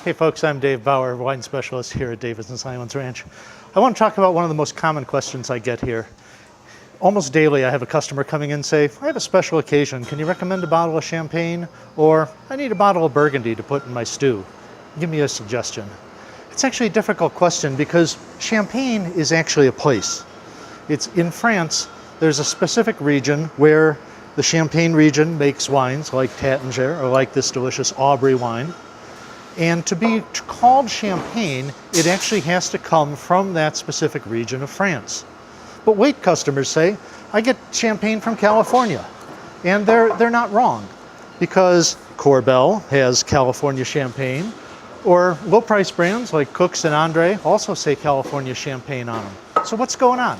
Hey folks, I'm Dave Bauer, wine specialist here at Davis and Simons Ranch. I want to talk about one of the most common questions I get here. Almost daily I have a customer coming in and say, I have a special occasion, can you recommend a bottle of champagne? Or I need a bottle of Burgundy to put in my stew. Give me a suggestion. It's actually a difficult question because Champagne is actually a place. It's in France, there's a specific region where the Champagne region makes wines like Taittinger or like this delicious Aubry wine. And to be called Champagne, it actually has to come from that specific region of France. But wait, customers say, I get Champagne from California. And they're not wrong, because Korbel has California Champagne, or low price brands like Cook's and Andre also say California Champagne on them. So what's going on?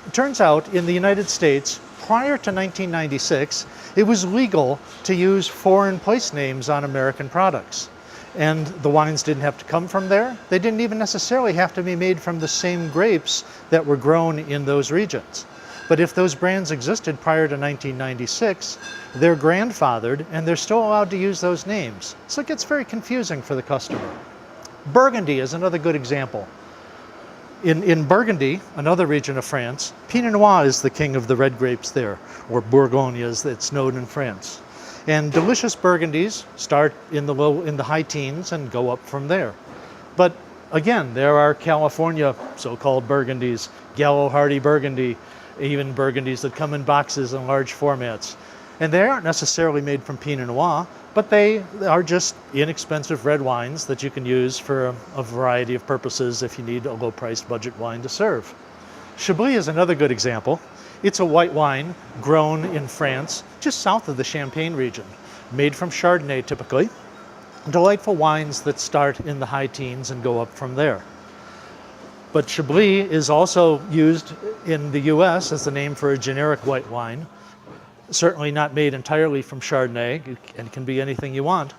It turns out in the United States, prior to 1996, it was legal to use foreign place names on American products. And the wines didn't have to come from there. They didn't even necessarily have to be made from the same grapes that were grown in those regions. But if those brands existed prior to 1996, they're grandfathered and they're still allowed to use those names. So it gets very confusing for the customer. Burgundy is another good example. In Burgundy, another region of France, Pinot Noir is the king of the red grapes there, or Bourgogne as it's known in France. And delicious Burgundies start in the high teens and go up from there. But again, there are California so-called Burgundies, Gallo Hardy Burgundy, even Burgundies that come in boxes in large formats. And they aren't necessarily made from Pinot Noir, but they are just inexpensive red wines that you can use for a variety of purposes if you need a low-priced budget wine to serve. Chablis is another good example. It's a white wine grown in France, just south of the Champagne region, made from Chardonnay typically. Delightful wines that start in the high teens and go up from there. But Chablis is also used in the US as the name for a generic white wine. Certainly not made entirely from Chardonnay, and can be anything you want,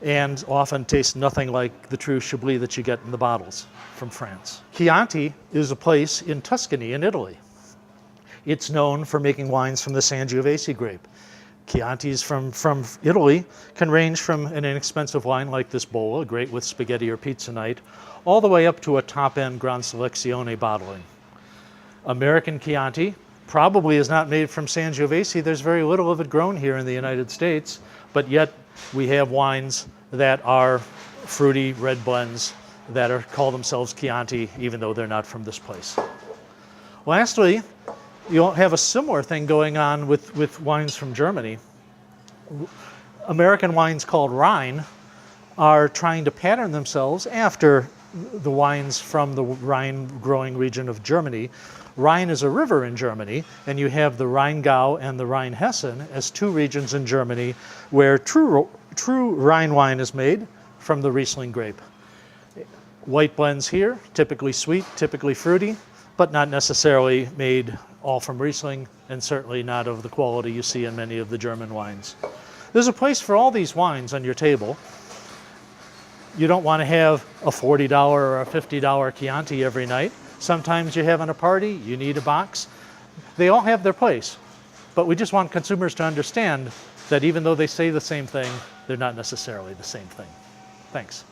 and often tastes nothing like the true Chablis that you get in the bottles from France. Chianti is a place in Tuscany in Italy. It's known for making wines from the Sangiovese grape. Chiantis from Italy can range from an inexpensive wine like this Bolla, great with spaghetti or pizza night, all the way up to a top-end Gran Selezione bottling. American Chianti probably is not made from Sangiovese. There's very little of it grown here in the United States, but yet we have wines that are fruity red blends that call themselves Chianti, even though they're not from this place. Lastly, you'll have a similar thing going on with wines from Germany. American wines called Rhine are trying to pattern themselves after the wines from the Rhine growing region of Germany. Rhine is a river in Germany, and you have the Rheingau and the Rheinhessen as two regions in Germany where true Rhine wine is made from the Riesling grape. White blends here, typically sweet, typically fruity, but not necessarily made all from Riesling, and certainly not of the quality you see in many of the German wines. There's a place for all these wines on your table. You don't want to have a $40 or a $50 Chianti every night. Sometimes you're having a party, you need a box. They all have their place, but we just want consumers to understand that even though they say the same thing, they're not necessarily the same thing. Thanks.